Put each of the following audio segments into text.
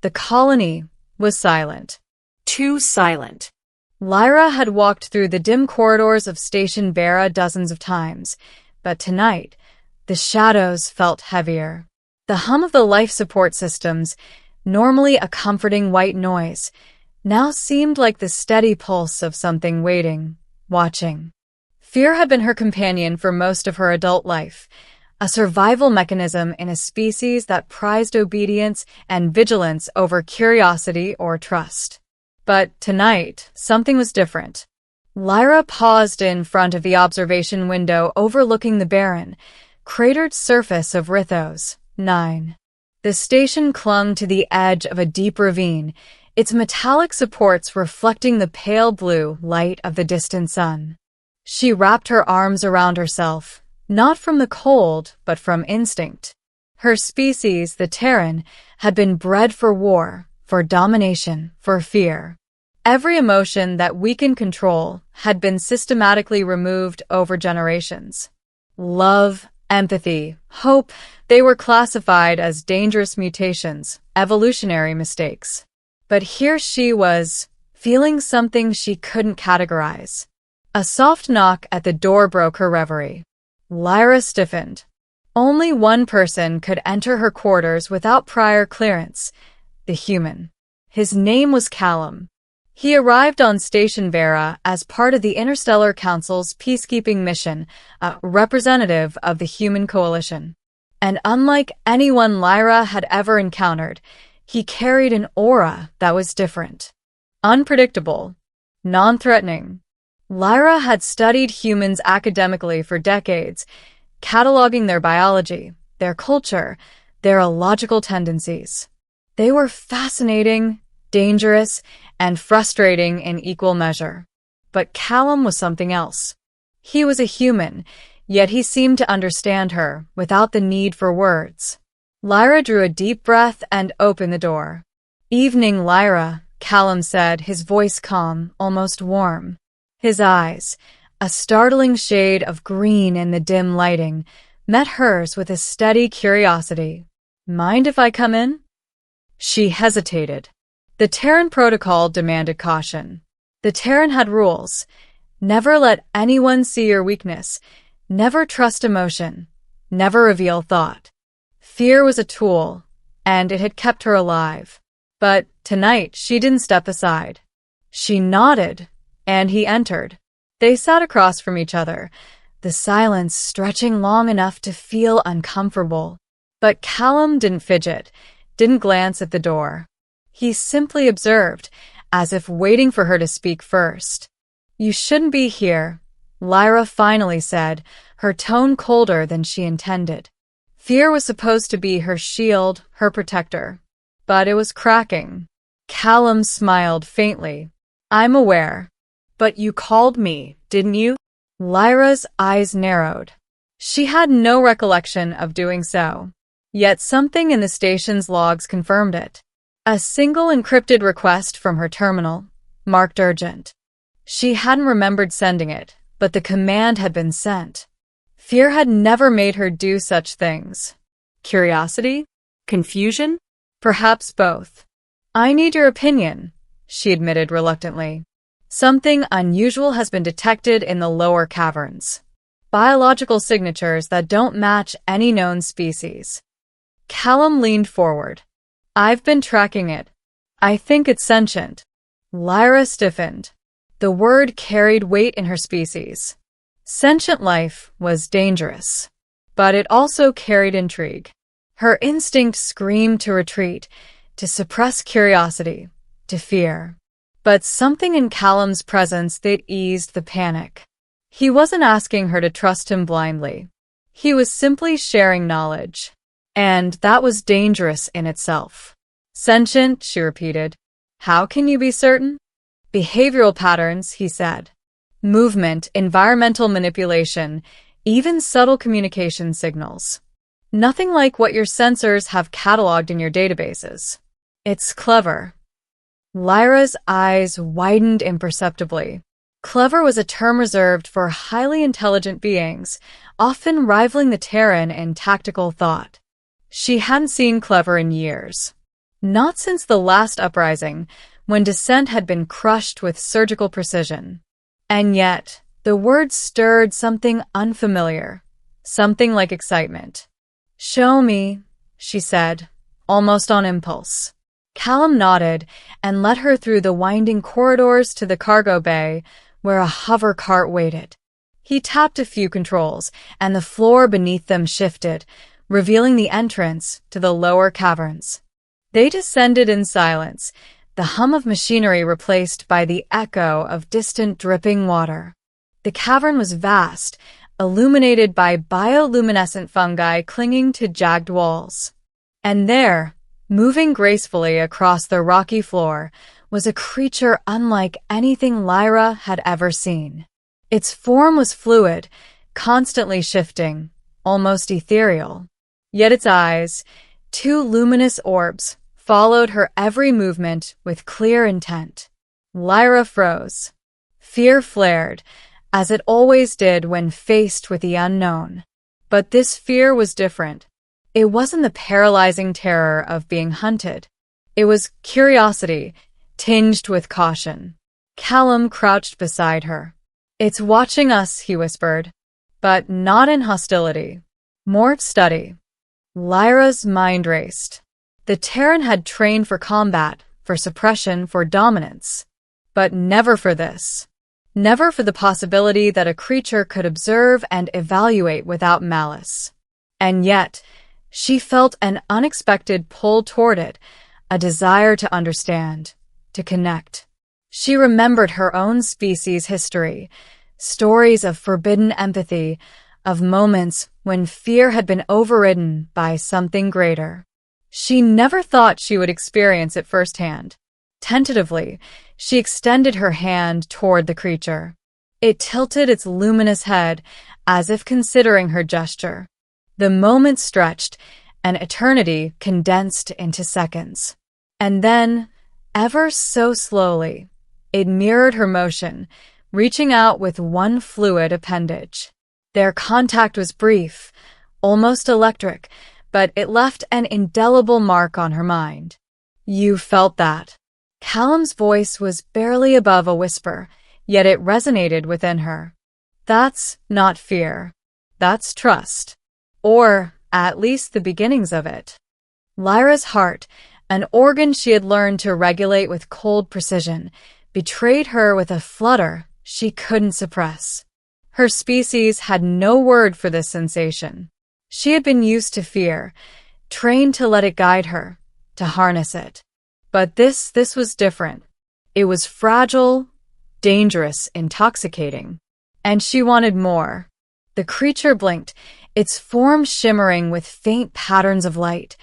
The colony was silent. Too silent. Lyra had walked through the dim corridors of Station Vera dozens of times, but tonight, the shadows felt heavier. The hum of the life support systems, normally a comforting white noise, now seemed like the steady pulse of something waiting, watching. Fear had been her companion for most of her adult life, a survival mechanism in a species that prized obedience and vigilance over curiosity or trust. But tonight, something was different. Lyra paused in front of the observation window overlooking the barren, cratered surface of Rithos 9. The station clung to the edge of a deep ravine, its metallic supports reflecting the pale blue light of the distant sun. She wrapped her arms around herself, not from the cold, but from instinct. Her species, the Terran, had been bred for war, for domination, for fear. Every emotion that we can control had been systematically removed over generations. Love, empathy, hope, they were classified as dangerous mutations, evolutionary mistakes. But here she was, feeling something she couldn't categorize. A soft knock at the door broke her reverie. Lyra stiffened. Only one person could enter her quarters without prior clearance, the human. His name was Callum. He arrived on Station Vera as part of the Interstellar Council's peacekeeping mission, a representative of the human coalition. And unlike anyone Lyra had ever encountered, he carried an aura that was different. Unpredictable. Non-threatening. Lyra had studied humans academically for decades, cataloging their biology, their culture, their illogical tendencies. They were fascinating, dangerous, and frustrating in equal measure. But Callum was something else. He was a human, yet he seemed to understand her without the need for words. Lyra drew a deep breath and opened the door. "Evening, Lyra," Callum said, his voice calm, almost warm. His eyes, a startling shade of green in the dim lighting, met hers with a steady curiosity. "Mind if I come in?" She hesitated. The Terran protocol demanded caution. The Terran had rules. Never let anyone see your weakness. Never trust emotion. Never reveal thought. Fear was a tool, and it had kept her alive. But tonight she didn't step aside. She nodded, and he entered. They sat across from each other, the silence stretching long enough to feel uncomfortable. But Callum didn't fidget, didn't glance at the door. He simply observed, as if waiting for her to speak first. "You shouldn't be here," Lyra finally said, her tone colder than she intended. Fear was supposed to be her shield, her protector. But it was cracking. Callum smiled faintly. "I'm aware. But you called me, didn't you?" Lyra's eyes narrowed. She had no recollection of doing so. Yet something in the station's logs confirmed it. A single encrypted request from her terminal, marked urgent. She hadn't remembered sending it, but the command had been sent. Fear had never made her do such things. Curiosity? Confusion? Perhaps both. "I need your opinion," she admitted reluctantly. "Something unusual has been detected in the lower caverns. Biological signatures that don't match any known species." Callum leaned forward. "I've been tracking it. I think it's sentient." Lyra stiffened. The word carried weight in her species. Sentient life was dangerous, but it also carried intrigue. Her instinct screamed to retreat, to suppress curiosity, to fear. But something in Callum's presence that eased the panic. He wasn't asking her to trust him blindly. He was simply sharing knowledge. And that was dangerous in itself. "Sentient," she repeated. "How can you be certain?" "Behavioral patterns," he said. "Movement, environmental manipulation, even subtle communication signals. Nothing like what your sensors have cataloged in your databases. It's clever." Lyra's eyes widened imperceptibly. Clever was a term reserved for highly intelligent beings, often rivaling the Terran in tactical thought. She hadn't seen clever in years. Not since the last uprising, when descent had been crushed with surgical precision. And yet, the words stirred something unfamiliar, something like excitement. "Show me," she said, almost on impulse. Callum nodded and led her through the winding corridors to the cargo bay, where a hover cart waited. He tapped a few controls, and the floor beneath them shifted, revealing the entrance to the lower caverns. They descended in silence, the hum of machinery replaced by the echo of distant dripping water. The cavern was vast, illuminated by bioluminescent fungi clinging to jagged walls. And there, moving gracefully across the rocky floor, was a creature unlike anything Lyra had ever seen. Its form was fluid, constantly shifting, almost ethereal. Yet its eyes, two luminous orbs, followed her every movement with clear intent. Lyra froze. Fear flared, as it always did when faced with the unknown. But this fear was different. It wasn't the paralyzing terror of being hunted. It was curiosity, tinged with caution. Callum crouched beside her. "It's watching us," he whispered, but not in hostility. More study. Lyra's mind raced. The Terran had trained for combat, for suppression, for dominance. But never for this. Never for the possibility that a creature could observe and evaluate without malice. And yet, she felt an unexpected pull toward it, a desire to understand, to connect. She remembered her own species' history, stories of forbidden empathy, of moments when fear had been overridden by something greater. She never thought she would experience it firsthand. Tentatively, she extended her hand toward the creature. It tilted its luminous head, as if considering her gesture. The moment stretched, an eternity condensed into seconds. And then, ever so slowly, it mirrored her motion, reaching out with one fluid appendage. Their contact was brief, almost electric, but it left an indelible mark on her mind. "You felt that." Callum's voice was barely above a whisper, yet it resonated within her. "That's not fear. That's trust. Or, at least the beginnings of it." Lyra's heart, an organ she had learned to regulate with cold precision, betrayed her with a flutter she couldn't suppress. Her species had no word for this sensation. She had been used to fear, trained to let it guide her, to harness it. But this was different. It was fragile, dangerous, intoxicating. And she wanted more. The creature blinked, its form shimmering with faint patterns of light,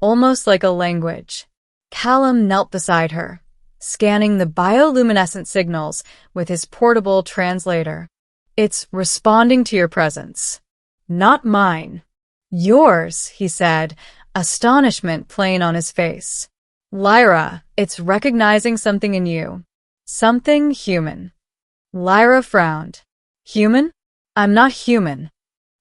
almost like a language. Callum knelt beside her, scanning the bioluminescent signals with his portable translator. "It's responding to your presence. Not mine." "Yours," he said, astonishment plain on his face. "Lyra, it's recognizing something in you. Something human." Lyra frowned. "Human? I'm not human."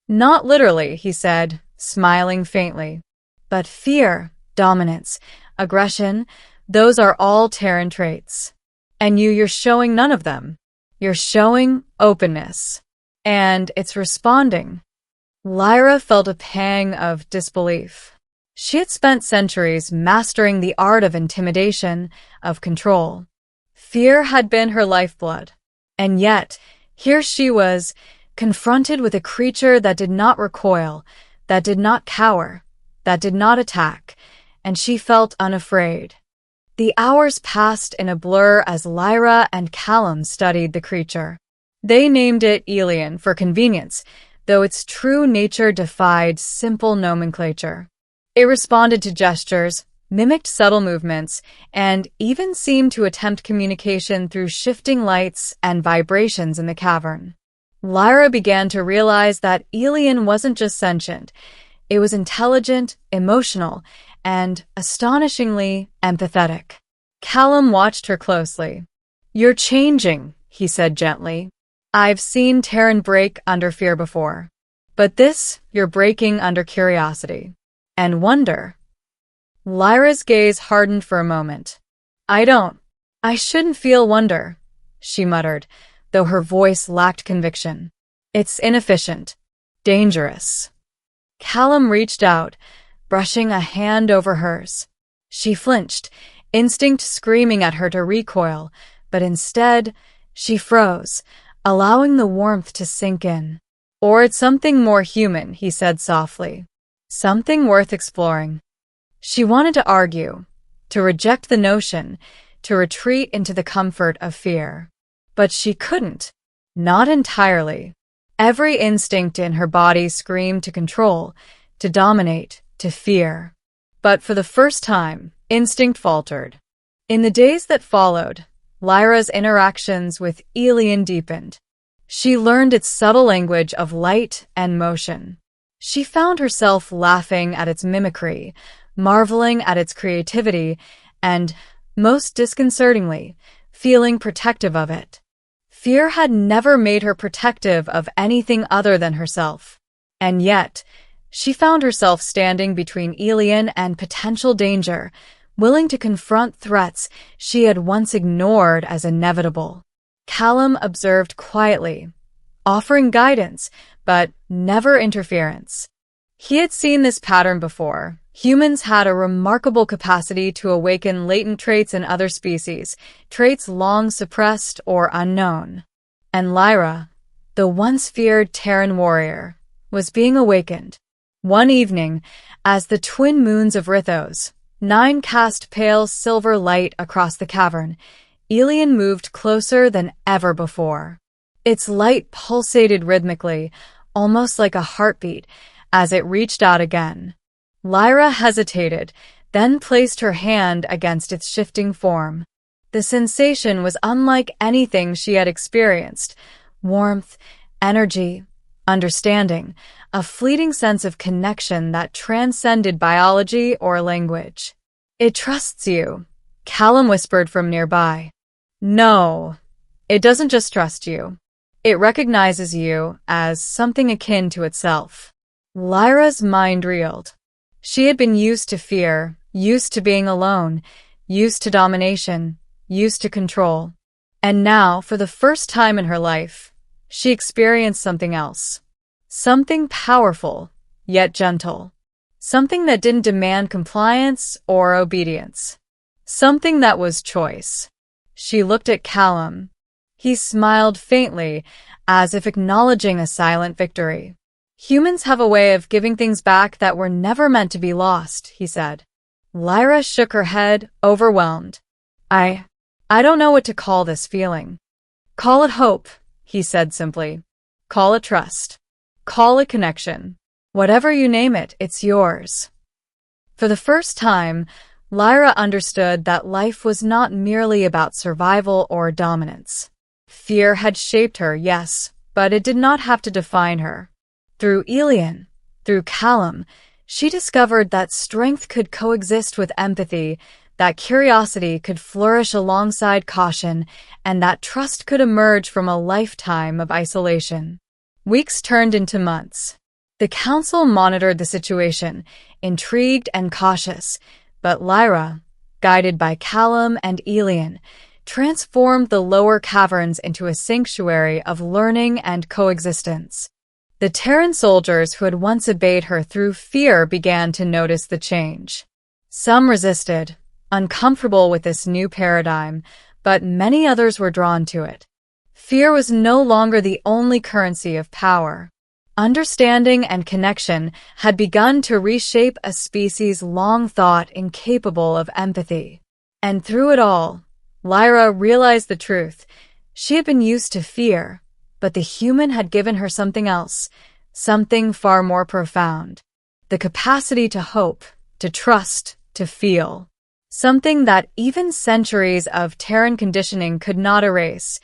"Not literally," he said, smiling faintly. "But fear, dominance, aggression, those are all Terran traits. And you're showing none of them. You're showing openness. And it's responding." Lyra felt a pang of disbelief. She had spent centuries mastering the art of intimidation, of control. Fear had been her lifeblood. And yet, here she was, confronted with a creature that did not recoil, that did not cower, that did not attack, and she felt unafraid. The hours passed in a blur as Lyra and Callum studied the creature. They named it Elian for convenience, though its true nature defied simple nomenclature. It responded to gestures, mimicked subtle movements, and even seemed to attempt communication through shifting lights and vibrations in the cavern. Lyra began to realize that Elian wasn't just sentient. It was intelligent, emotional, and astonishingly empathetic. Callum watched her closely. "You're changing," he said gently. "I've seen Terran break under fear before. But this, you're breaking under curiosity. And wonder." Lyra's gaze hardened for a moment. I shouldn't feel wonder, she muttered, though her voice lacked conviction. It's inefficient. Dangerous. Callum reached out, brushing a hand over hers. She flinched, instinct screaming at her to recoil, but instead, she froze, allowing the warmth to sink in. Or it's something more human, he said softly. Something worth exploring. She wanted to argue, to reject the notion, to retreat into the comfort of fear. But she couldn't. Not entirely. Every instinct in her body screamed to control, to dominate, to fear. But for the first time, instinct faltered. In the days that followed, Lyra's interactions with Elian deepened. She learned its subtle language of light and motion. She found herself laughing at its mimicry, marveling at its creativity, and, most disconcertingly, feeling protective of it. Fear had never made her protective of anything other than herself. And yet, she found herself standing between Elian and potential danger, willing to confront threats she had once ignored as inevitable. Callum observed quietly, offering guidance, but never interference. He had seen this pattern before. Humans had a remarkable capacity to awaken latent traits in other species, traits long suppressed or unknown. And Lyra, the once feared Terran warrior, was being awakened. One evening, as the twin moons of Rithos, 9 cast pale silver light across the cavern, Elian moved closer than ever before. Its light pulsated rhythmically, almost like a heartbeat, as it reached out again. Lyra hesitated, then placed her hand against its shifting form. The sensation was unlike anything she had experienced. Warmth, energy, understanding, a fleeting sense of connection that transcended biology or language. It trusts you, Callum whispered from nearby. No, it doesn't just trust you. It recognizes you as something akin to itself. Lyra's mind reeled. She had been used to fear, used to being alone, used to domination, used to control. And now, for the first time in her life, she experienced something else. Something powerful, yet gentle. Something that didn't demand compliance or obedience. Something that was choice. She looked at Callum. He smiled faintly, as if acknowledging a silent victory. Humans have a way of giving things back that were never meant to be lost, he said. Lyra shook her head, overwhelmed. I don't know what to call this feeling. Call it hope, he said simply. Call it trust. Call it connection. Whatever you name it, it's yours. For the first time, Lyra understood that life was not merely about survival or dominance. Fear had shaped her, yes, but it did not have to define her. Through Elian, through Callum, she discovered that strength could coexist with empathy, that curiosity could flourish alongside caution, and that trust could emerge from a lifetime of isolation. Weeks turned into months. The council monitored the situation, intrigued and cautious, but Lyra, guided by Callum and Elian, transformed the lower caverns into a sanctuary of learning and coexistence. The Terran soldiers who had once obeyed her through fear began to notice the change. Some resisted, uncomfortable with this new paradigm, but many others were drawn to it. Fear was no longer the only currency of power. Understanding and connection had begun to reshape a species long thought incapable of empathy. And through it all, Lyra realized the truth. She had been used to fear, but the human had given her something else, something far more profound. The capacity to hope, to trust, to feel. Something that even centuries of Terran conditioning could not erase.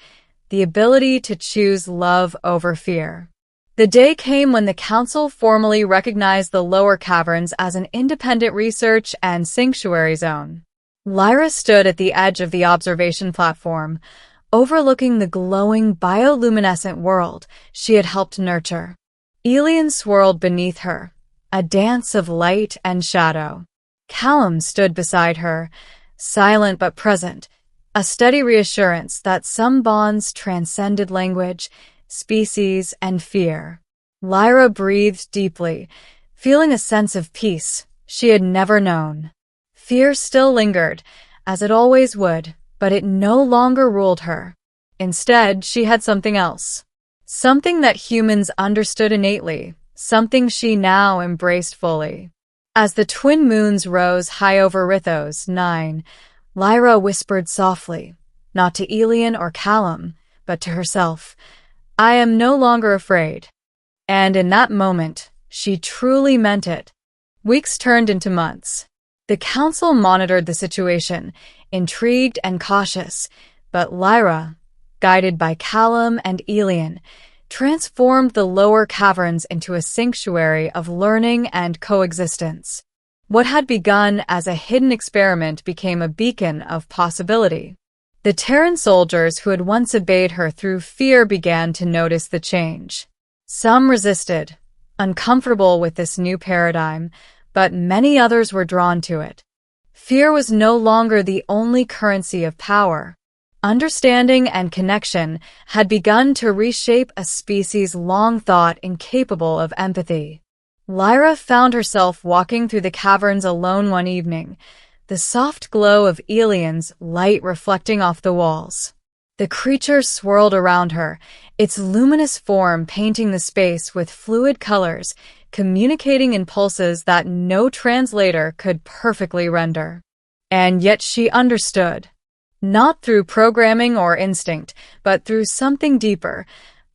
The ability to choose love over fear. The day came when the council formally recognized the lower caverns as an independent research and sanctuary zone. Lyra stood at the edge of the observation platform, overlooking the glowing bioluminescent world she had helped nurture. Elian swirled beneath her, a dance of light and shadow. Callum stood beside her, silent but present, a steady reassurance that some bonds transcended language, species, and fear. Lyra breathed deeply, feeling a sense of peace she had never known. Fear still lingered, as it always would, but it no longer ruled her. Instead, she had something else. Something that humans understood innately, something she now embraced fully. As the twin moons rose high over Rithos 9, Lyra whispered softly, not to Elian or Callum, but to herself, "I am no longer afraid." And in that moment, she truly meant it. Weeks turned into months. The council monitored the situation, intrigued and cautious, but Lyra, guided by Callum and Elian, transformed the lower caverns into a sanctuary of learning and coexistence. What had begun as a hidden experiment became a beacon of possibility. The Terran soldiers who had once obeyed her through fear began to notice the change. Some resisted, uncomfortable with this new paradigm, but many others were drawn to it. Fear was no longer the only currency of power. Understanding and connection had begun to reshape a species long thought incapable of empathy. Lyra found herself walking through the caverns alone one evening, the soft glow of Elian's light reflecting off the walls. The creature swirled around her, its luminous form painting the space with fluid colors, communicating impulses that no translator could perfectly render. And yet she understood. Not through programming or instinct, but through something deeper,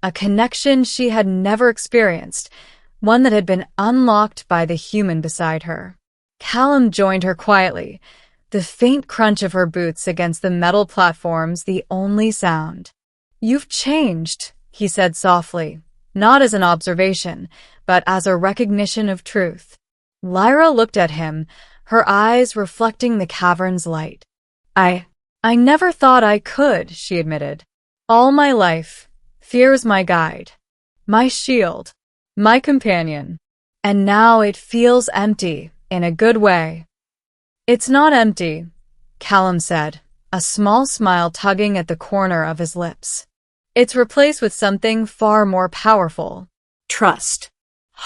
a connection she had never experienced, one that had been unlocked by the human beside her. Callum joined her quietly, the faint crunch of her boots against the metal platforms the only sound. "You've changed," he said softly, not as an observation, but as a recognition of truth. Lyra looked at him, her eyes reflecting the cavern's light. I never thought I could," she admitted. "All my life, fear was my guide, my shield, my companion. And now it feels empty, in a good way." "It's not empty," Callum said, a small smile tugging at the corner of his lips. "It's replaced with something far more powerful. Trust.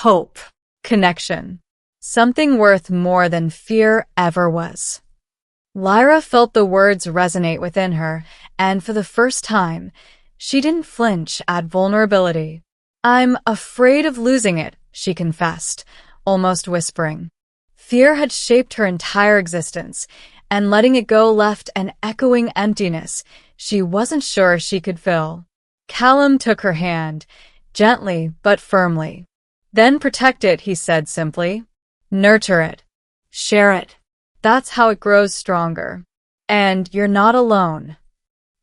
Hope. Connection. Something worth more than fear ever was." Lyra felt the words resonate within her, and for the first time, she didn't flinch at vulnerability. "I'm afraid of losing it," she confessed, almost whispering. Fear had shaped her entire existence, and letting it go left an echoing emptiness she wasn't sure she could fill. Callum took her hand, gently but firmly. "Then protect it," he said simply. "Nurture it. Share it. That's how it grows stronger. And you're not alone."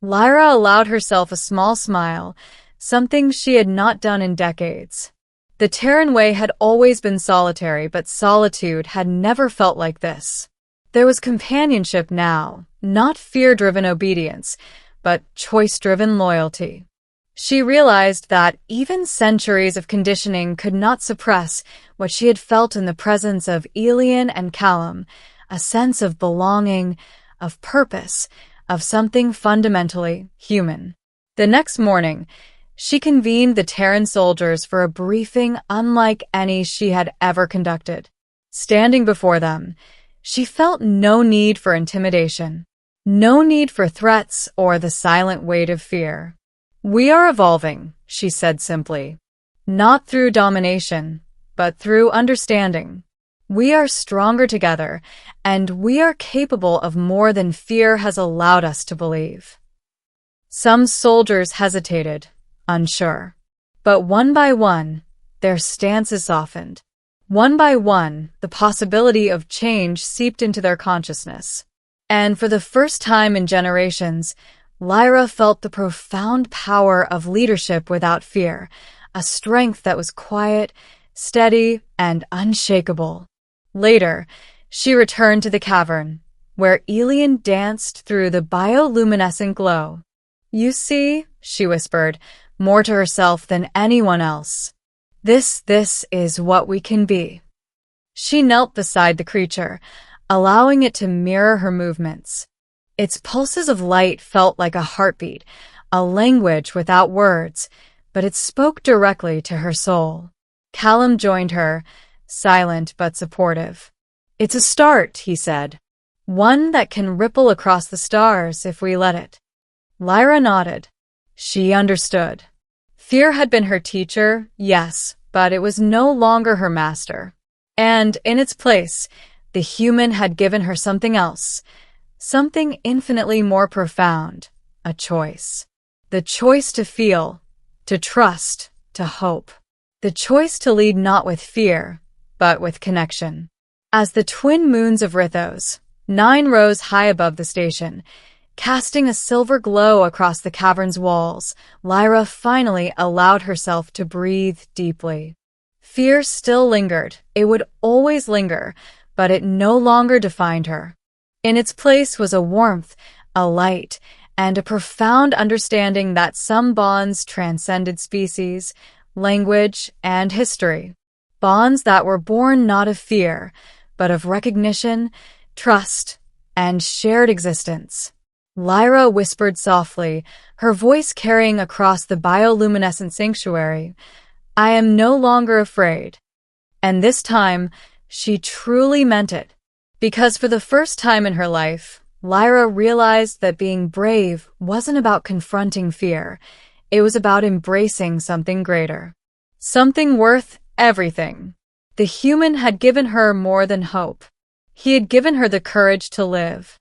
Lyra allowed herself a small smile, something she had not done in decades. The Terran way had always been solitary, but solitude had never felt like this. There was companionship now, not fear-driven obedience, but choice-driven loyalty. She realized that even centuries of conditioning could not suppress what she had felt in the presence of Elian and Callum, a sense of belonging, of purpose, of something fundamentally human. The next morning, she convened the Terran soldiers for a briefing unlike any she had ever conducted. Standing before them, she felt no need for intimidation, no need for threats or the silent weight of fear. "We are evolving," she said simply, "not through domination, but through understanding. We are stronger together, and we are capable of more than fear has allowed us to believe." Some soldiers hesitated, unsure. But one by one, their stances softened. One by one, the possibility of change seeped into their consciousness. And for the first time in generations, Lyra felt the profound power of leadership without fear, a strength that was quiet, steady, and unshakable. Later, she returned to the cavern, where Elian danced through the bioluminescent glow. "You see," she whispered, more to herself than anyone else. This is what we can be." She knelt beside the creature, allowing it to mirror her movements. Its pulses of light felt like a heartbeat, a language without words, but it spoke directly to her soul. Callum joined her, silent but supportive. "It's a start," he said. "One that can ripple across the stars if we let it." Lyra nodded. She understood. Fear had been her teacher, yes, but it was no longer her master. And in its place, the human had given her something else, something infinitely more profound, a choice. The choice to feel, to trust, to hope. The choice to lead not with fear, but with connection. As the twin moons of Rithos, 9 rose high above the station, casting a silver glow across the cavern's walls, Lyra finally allowed herself to breathe deeply. Fear still lingered. It would always linger, but it no longer defined her. In its place was a warmth, a light, and a profound understanding that some bonds transcended species, language, and history. Bonds that were born not of fear, but of recognition, trust, and shared existence. Lyra whispered softly, her voice carrying across the bioluminescent sanctuary, "I am no longer afraid." And this time, she truly meant it. Because for the first time in her life, Lyra realized that being brave wasn't about confronting fear. It was about embracing something greater. Something worth everything. The human had given her more than hope. He had given her the courage to live.